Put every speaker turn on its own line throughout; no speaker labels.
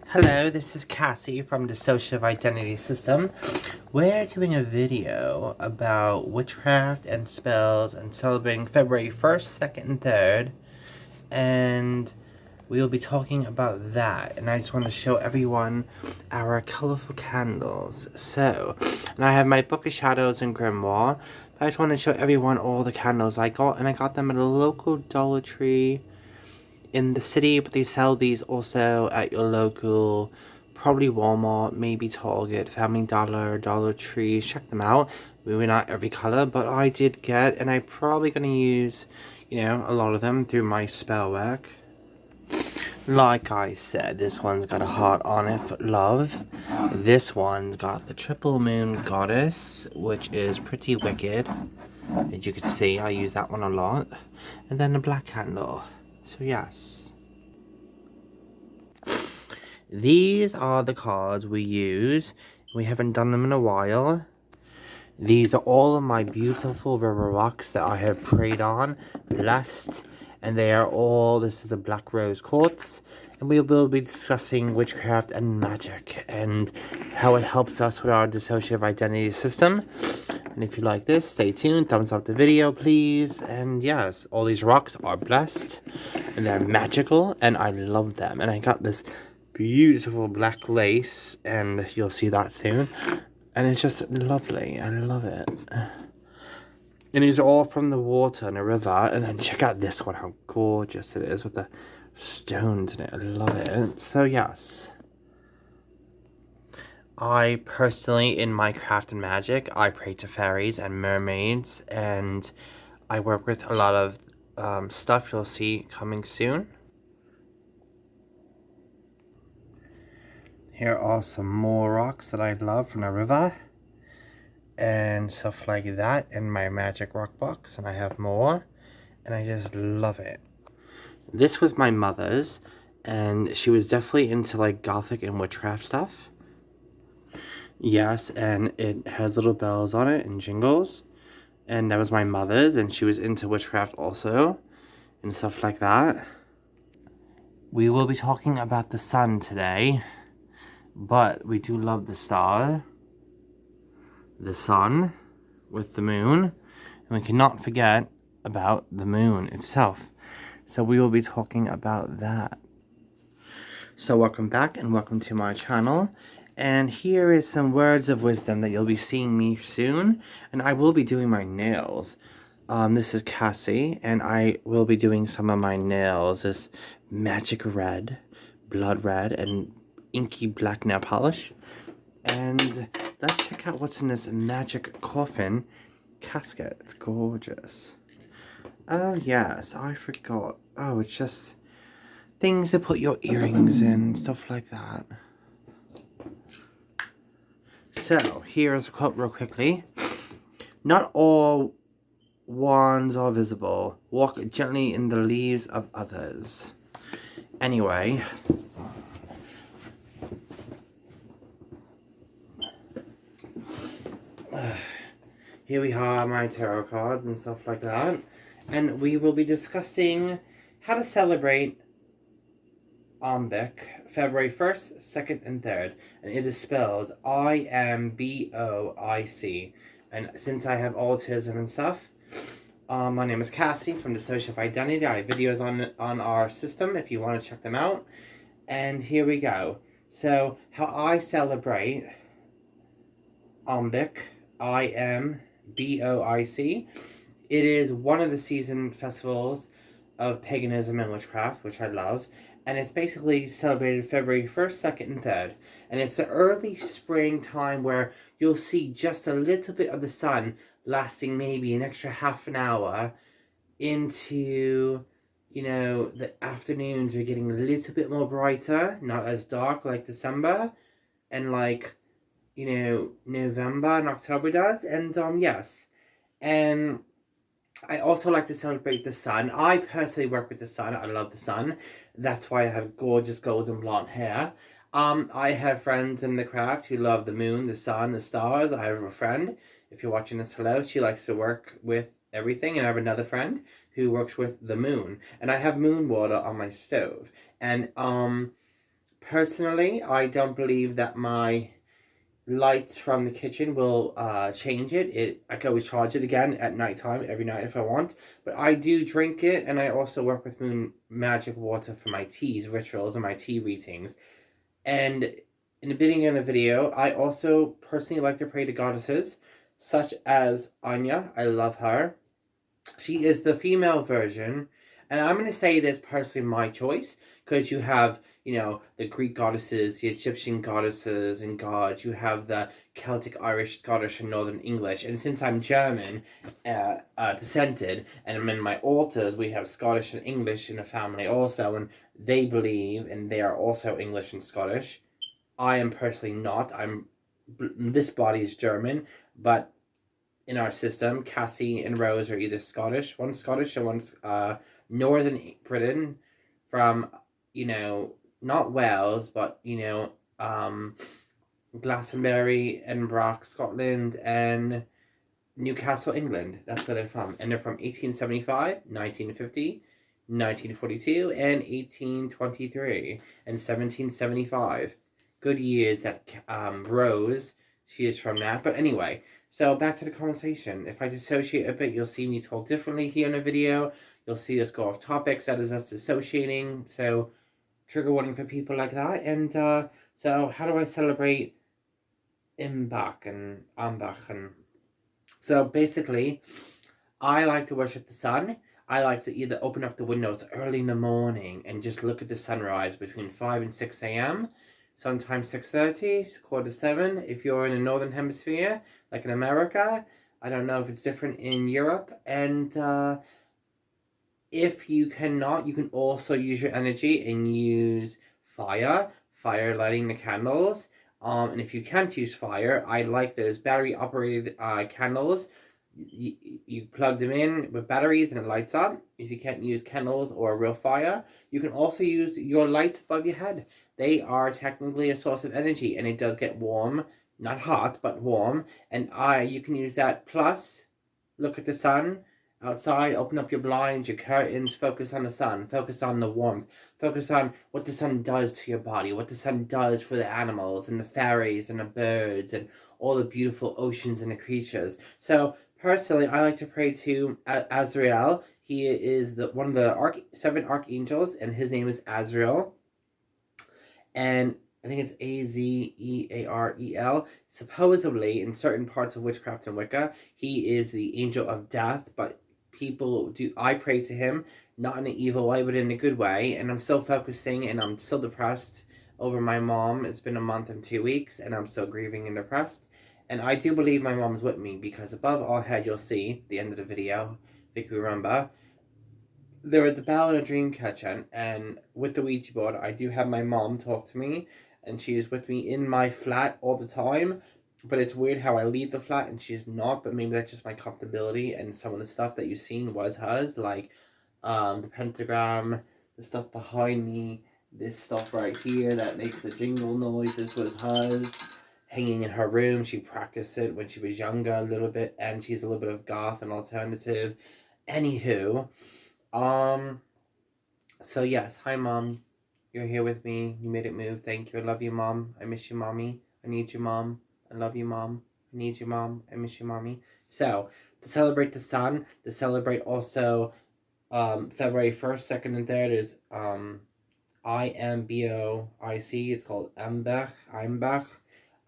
Hello, this is Cassie from Dissociative Identity System. We're doing a video about witchcraft and spells and celebrating February 1st, 2nd, and 3rd. And we will be talking about that. And I just want to show everyone our colorful candles. And I have my Book of Shadows and Grimoire. I just want to show everyone all the candles I got. And I got them at a local Dollar Tree in the city, but they sell these also at your local, probably Walmart, maybe Target, Family Dollar, Dollar Tree. Check them out. Maybe not every color, but I did get, and I'm probably going to use, a lot of them through my spell work. Like I said, this one's got a heart on it for love. This one's got the Triple Moon Goddess, which is pretty wicked. As you can see, I use that one a lot. And then the black candle. So yes, these are the cards we use. We haven't done them in a while. These are all of my beautiful river rocks that I have prayed on, blessed, and they are all, this is a black rose quartz, and we will be discussing witchcraft and magic and how it helps us with our dissociative identity system. And if you like this, stay tuned, thumbs up the video please. And yes, all these rocks are blessed and they're magical and I love them. And I got this beautiful black lace and you'll see that soon. And it's just lovely. I love it. And these are all from the water in a river. And then check out this one, how gorgeous it is with the stones in it. I love it. So yes, I personally, in my craft and magic, I pray to fairies and mermaids, and I work with a lot of stuff you'll see coming soon. Here are some more rocks that I love from the river, and stuff like that in my magic rock box, and I have more, and I just love it. This was my mother's, and she was definitely into like gothic and witchcraft stuff. Yes, and it has little bells on it and jingles. And that was my mother's, and she was into witchcraft also, and stuff like that. We will be talking about the sun today, but we do love the star, the sun, with the moon, and we cannot forget about the moon itself. So we will be talking about that. So welcome back, and welcome to my channel. And here is some words of wisdom that you'll be seeing me soon. And I will be doing my nails. This is Cassie, and I will be doing some of my nails. This magic red, blood red, and inky black nail polish. And let's check out what's in this magic coffin casket. It's gorgeous. Oh yes, I forgot. Oh, it's just things to put your earrings in, stuff like that. So, here's a quote real quickly. Not all wands are visible. Walk gently in the leaves of others. Anyway. Here we are, my tarot cards and stuff like that. And we will be discussing how to celebrate IMBOIC, February 1st, 2nd, and 3rd. And it is spelled IMBOIC. And since I have autism and stuff, my name is Cassie from Dissociative Identity. I have videos on our system if you want to check them out. And here we go. So, how I celebrate IMBOIC, IMBOIC. It is one of the season festivals of paganism and witchcraft, which I love. And it's basically celebrated February 1st, 2nd, and 3rd. And it's the early spring time where you'll see just a little bit of the sun lasting maybe an extra half an hour into, the afternoons are getting a little bit more brighter, not as dark like December and like, November and October does. And, yes. And I also like to celebrate the sun. I personally work with the sun. I love the sun. That's why I have gorgeous golden blonde hair. I have friends in the craft who love the moon, the sun, the stars. I have a friend, if you're watching this, hello. She likes to work with everything. And I have another friend who works with the moon. And I have moon water on my stove. And Personally, I don't believe that my lights from the kitchen will change it. I can always charge it again at nighttime, every night if I want. But I do drink it, and I also work with moon magic water for my teas, rituals, and my tea readings. And in the beginning of the video, I also personally like to pray to goddesses, such as Anya. I love her. She is the female version, and I'm going to say this personally my choice, because you have, the Greek goddesses, the Egyptian goddesses and gods, you have the Celtic, Irish, Scottish, and Northern English, and since I'm German descended, and I'm in my altars, we have Scottish and English in the family also, and they believe, and they are also English and Scottish. I am personally not. This body is German, but in our system, Cassie and Rose are either Scottish, one's Scottish and one's Northern Britain, from, not Wales, but, Glastonbury, Edinburgh, Scotland, and Newcastle, England. That's where they're from. And they're from 1875, 1950, 1942, and 1823, and 1775. Good years that Rose, she is from that. But anyway, so back to the conversation. If I dissociate a bit, you'll see me talk differently here in the video. You'll see us go off topics. That is us dissociating. So trigger warning for people like that. And so how do I celebrate IMBOIC and IMBOIC? And so basically, I like to worship the sun. I like to either open up the windows early in the morning and just look at the sunrise between 5 and 6 a.m. Sometimes 6:30, 6:45 if you're in the northern hemisphere, like in America. I don't know if it's different in Europe. And if you cannot, you can also use your energy and use fire lighting the candles. And if you can't use fire, I like those battery operated candles. You plug them in with batteries and it lights up. If you can't use candles or real fire, you can also use your lights above your head. They are technically a source of energy, and it does get warm, not hot, but warm. And you can use that. Plus, look at the sun outside, open up your blinds, your curtains, focus on the sun, focus on the warmth, focus on what the sun does to your body, what the sun does for the animals and the fairies and the birds and all the beautiful oceans and the creatures. So personally, I like to pray to Azrael. He is one of the 7 archangels, and his name is Azrael. And I think it's Azearel. Supposedly, in certain parts of witchcraft and Wicca, he is the angel of death, but I pray to him, not in an evil way, but in a good way. And I'm still focusing, and I'm still depressed over my mom. It's been a month and 2 weeks, and I'm still grieving and depressed. And I do believe my mom's with me, because above all head, you'll see, the end of the video, if you remember, there was a bell and a dream catcher, and with the Ouija board, I do have my mom talk to me, and she is with me in my flat all the time. But it's weird how I leave the flat and she's not, but maybe that's just my comfortability, and some of the stuff that you've seen was hers, like the pentagram, the stuff behind me, this stuff right here that makes the jingle noise, this was hers, hanging in her room. She practiced it when she was younger a little bit, and she's a little bit of goth and alternative. Anywho, so yes, hi mom, you're here with me, you made it move, thank you, I love you mom, I miss you mommy, I need you mom, I love you mom, I need you mom, I miss you mommy. So, to celebrate the sun, to celebrate also February 1st, 2nd, and 3rd is IMBOIC, it's called IMBOIC.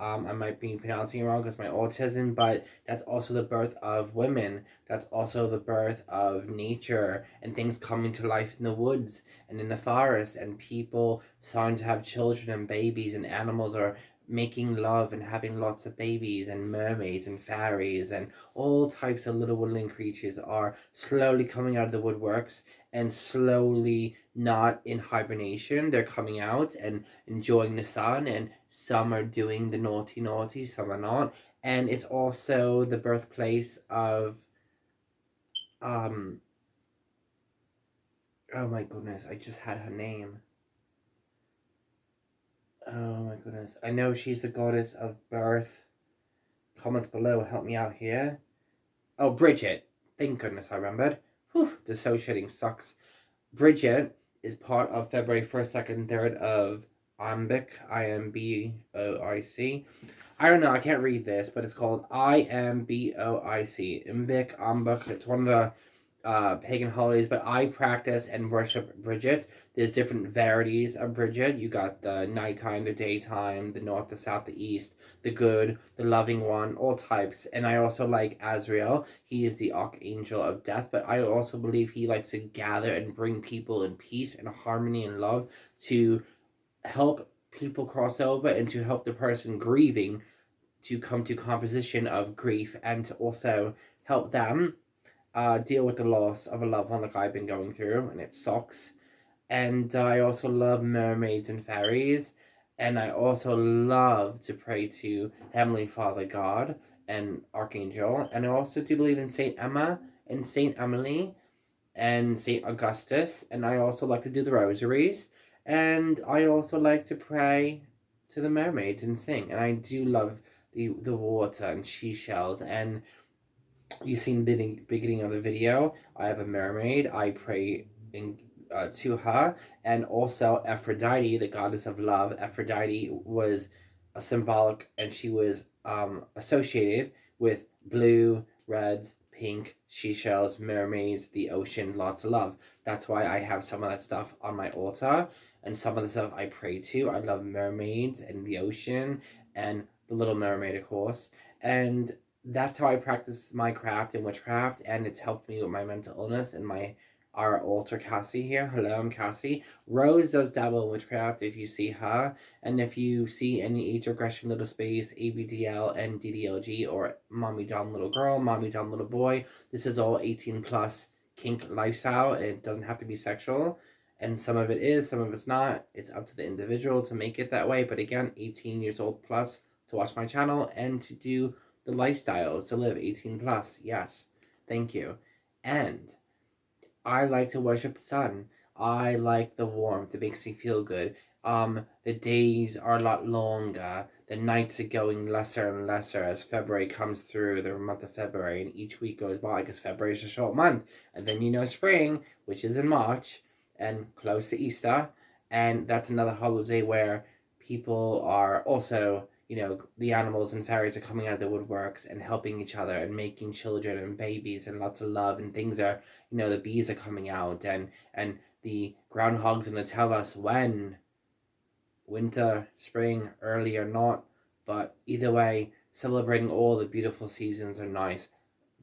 I might be pronouncing it wrong because my autism, but that's also the birth of women. That's also the birth of nature and things coming to life in the woods and in the forest, and people starting to have children and babies, and animals are making love and having lots of babies, and mermaids and fairies and all types of little woodland creatures are slowly coming out of the woodworks, and slowly, not in hibernation, they're coming out and enjoying the sun, and some are doing the naughty, some are not. And it's also the birthplace of oh my goodness, I just had her name. Oh my goodness, I know she's the goddess of birth. Comments below, help me out here. Oh, Bridget. Thank goodness I remembered. Whew, dissociating sucks. Bridget is part of February 1st, 2nd, 3rd of IMBOIC, IMBOIC. I don't know, I can't read this, but it's called IMBOIC. IMBOIC. It's one of the pagan holidays, but I practice and worship Bridget. There's different varieties of Bridget. You got the nighttime, the daytime, the north, the south, the east, the good, the loving one, all types. And I also like Azrael. He is the archangel of death, but I also believe he likes to gather and bring people in peace and harmony and love to help people cross over and to help the person grieving to come to composition of grief and to also help them deal with the loss of a loved one like I've been going through, and it sucks. And I also love mermaids and fairies, and I also love to pray to Heavenly Father God and Archangel, and I also do believe in Saint Emma and Saint Emily and Saint Augustus, and I also like to do the rosaries, and I also like to pray to the mermaids and sing, and I do love the water and seashells. And you've seen the beginning of the video, I have a mermaid. I pray to her, and also Aphrodite, the goddess of love. Aphrodite was a symbolic, and she was associated with blue, reds, pink, seashells, mermaids, the ocean, lots of love. That's why I have some of that stuff on my altar, and some of the stuff I pray to. I love mermaids and the ocean, and the Little Mermaid, of course. And that's how I practice my craft and witchcraft, and it's helped me with my mental illness and our altar Cassie here. Hello, I'm Cassie. Rose does dabble in witchcraft if you see her, and if you see any age regression, little space, ABDL, and DDLG, or mommy done little girl, mommy done little boy, this is all 18 plus kink lifestyle, and it doesn't have to be sexual. And some of it is, some of it's not. It's up to the individual to make it that way. But again, 18 years old plus to watch my channel and to do the lifestyle is to live 18 plus. Yes, thank you. And I like to worship the sun. I like the warmth. It makes me feel good. The days are a lot longer. The nights are going lesser and lesser as February comes through, the month of February, and each week goes by because February is a short month. And then you know spring, which is in March, and close to Easter. And that's another holiday where people are also, you know, the animals and fairies are coming out of the woodworks and helping each other and making children and babies and lots of love, and things are, you know, the bees are coming out, and the groundhog's gonna tell us when winter, spring, early or not. But either way, celebrating all the beautiful seasons are nice.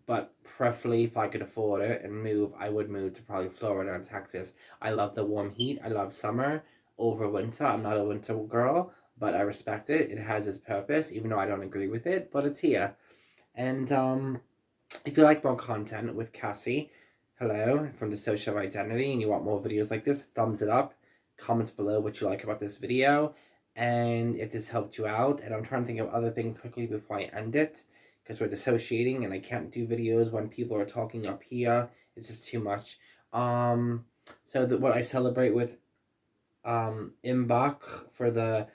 But preferably, if I could afford it and move, I would move to probably Florida and Texas. I love the warm heat. I love summer over winter. I'm not a winter girl, but I respect it. It has its purpose, even though I don't agree with it, but it's here. And if you like more content with Cassie, hello, from the Social Identity, and you want more videos like this, thumbs it up. Comments below what you like about this video, and if this helped you out. And I'm trying to think of other things quickly before I end it, because we're dissociating and I can't do videos when people are talking up here. It's just too much. So what I celebrate with IMBOIC for the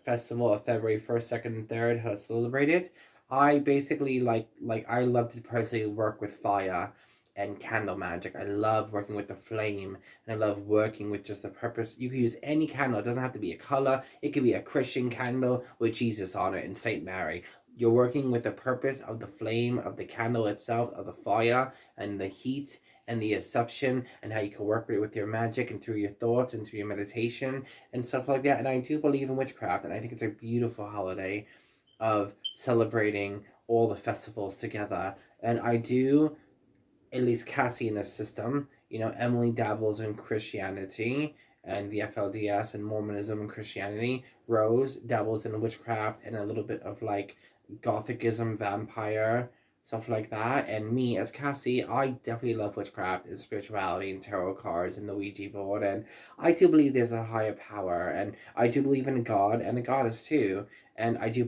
festival of February 1st, 2nd, and 3rd, how to celebrate it. I basically like I love to personally work with fire and candle magic. I love working with the flame, and I love working with just the purpose. You can use any candle. It doesn't have to be a color. It could be a Christian candle with Jesus on it and Saint Mary. You're working with the purpose of the flame, of the candle itself, of the fire and the heat and the assumption, and how you can work with your magic and through your thoughts and through your meditation and stuff like that. And I do believe in witchcraft, and I think it's a beautiful holiday of celebrating all the festivals together. And I do, at least Cassie in this system, you know, Emily dabbles in Christianity and the FLDS and Mormonism and Christianity. Rose dabbles in witchcraft and a little bit of like Gothicism, vampire, stuff like that. And me as Cassie, I definitely love witchcraft and spirituality and tarot cards and the Ouija board. And I do believe there's a higher power, and I do believe in God and a goddess too. And I do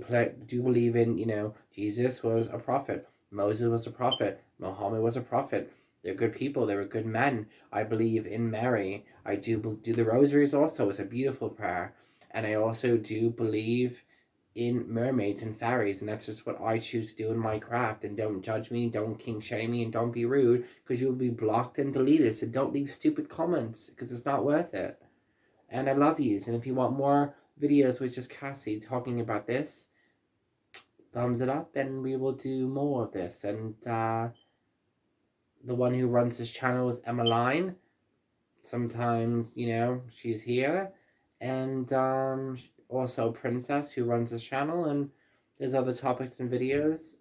believe in, you know, Jesus was a prophet, Moses was a prophet, Muhammad was a prophet. They're good people. They were good men. I believe in Mary. I do the rosaries also. It's a beautiful prayer. And I also do believe in mermaids and fairies, and that's just what I choose to do in my craft. And don't judge me, don't kink shame me, and don't be rude, because you'll be blocked and deleted. So don't leave stupid comments, because it's not worth it. And I love yous. And if you want more videos with just Cassie talking about this, thumbs it up and we will do more of this. And the one who runs this channel is Emmeline. Sometimes, you know, she's here. And also Princess, who runs this channel. And there's other topics and videos.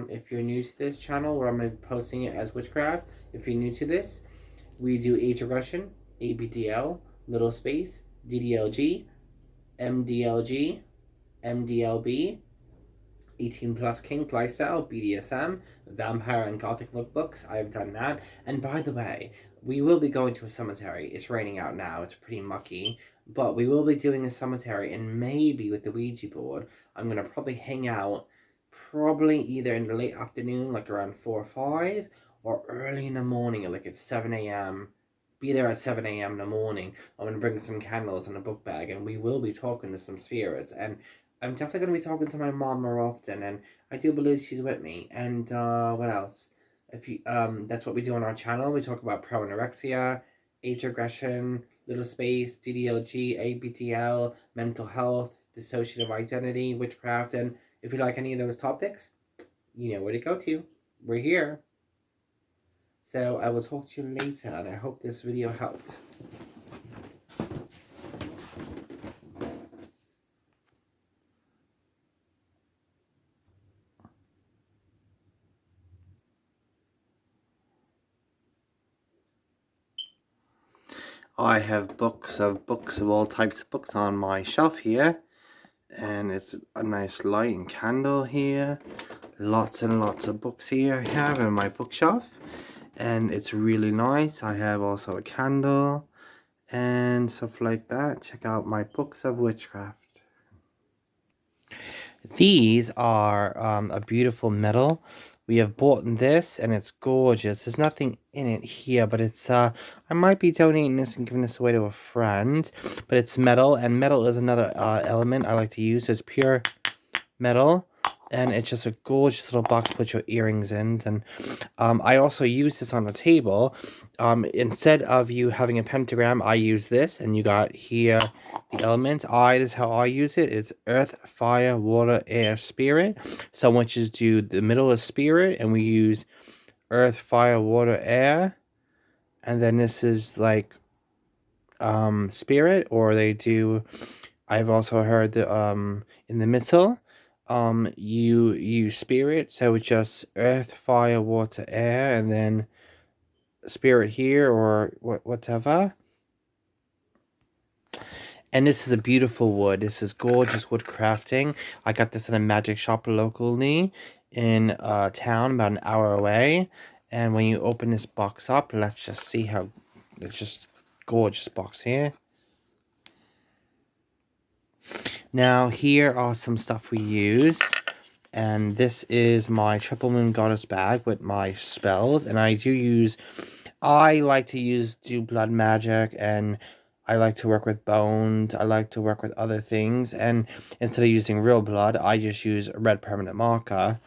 If you're new to this channel, where I'm going to be posting it as witchcraft. If you're new to this, we do age regression, ABDL, little space, DDLG, MDLG, MDLB, 18 plus kink lifestyle, BDSM, vampire and gothic lookbooks. I've done that. And by the way, we will be going to a cemetery. It's raining out now. It's pretty mucky. But we will be doing a cemetery, and maybe with the Ouija board, I'm going to probably hang out probably either in the late afternoon, like around 4 or 5, or early in the morning, like at 7 a.m. Be there at 7 a.m. in the morning. I'm going to bring some candles and a book bag, and we will be talking to some spirits. And I'm definitely going to be talking to my mom more often, and I do believe she's with me. And what else? If you that's what we do on our channel. We talk about pro-anorexia, age regression, little space, DDLG, ABTL, mental health, dissociative identity, witchcraft, and if you like any of those topics, you know where to go to. We're here. So I will talk to you later, and I hope this video helped. I have books of all types of books on my shelf here, and it's a nice light and candle here. Lots and lots of books here I have in my bookshelf, and it's really nice. I have also a candle and stuff like that. Check out my books of witchcraft. These are a beautiful metal. We have bought this, and it's gorgeous. There's nothing in it here, but it's I might be donating this and giving this away to a friend. But it's metal, and metal is another element I like to use. It's pure metal, and it's just a gorgeous little box to put your earrings in. And I also use this on the table. Instead of you having a pentagram, I use this, and you got here the elements. This is how I use it. It's earth, fire, water, air, spirit. Some witches do the middle is spirit, and we use earth, fire, water, air. And then this is like spirit, or they do. I've also heard the in the middle, you use spirit, so it's just earth, fire, water, air, and then spirit here, or whatever. And this is a beautiful wood. This is gorgeous wood crafting. I got this in a magic shop locally in town, about an hour away. And when you open this box up, let's just see how it's just gorgeous box here. Now here are some stuff we use. And this is my Triple Moon Goddess bag with my spells. And I like to do blood magic, and I like to work with bones. I like to work with other things. And instead of using real blood, I just use a red permanent marker.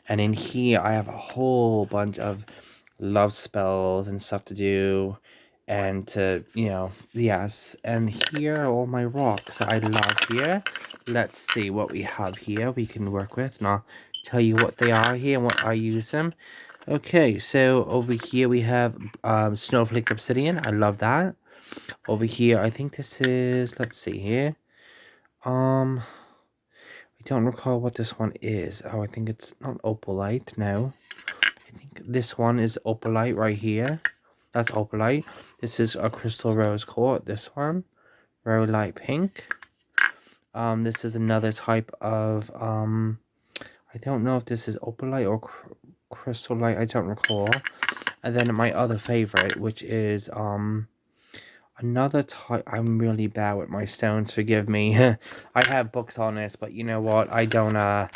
And in here, I have a whole bunch of love spells and stuff to do. And to, you know, yes. And here are all my rocks that I love here. Let's see what we have here we can work with. And I'll tell you what they are here and what I use them. Okay, so over here we have Snowflake Obsidian. I love that. Over here, I think this is, let's see here. I don't recall what this one is. Oh, I think it's not opalite, no. I think this one is opalite right here. That's opalite. This is a crystal rose quartz, this one. Very light pink. This is another type of, I don't know if this is opalite or crystal light, I don't recall. And then my other favorite, which is, another type. I'm really bad with my stones, forgive me. I have books on this, but you know what? I don't,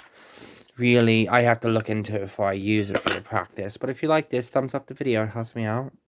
really, I have to look into it before I use it for the practice. But if you like this, thumbs up the video, it helps me out.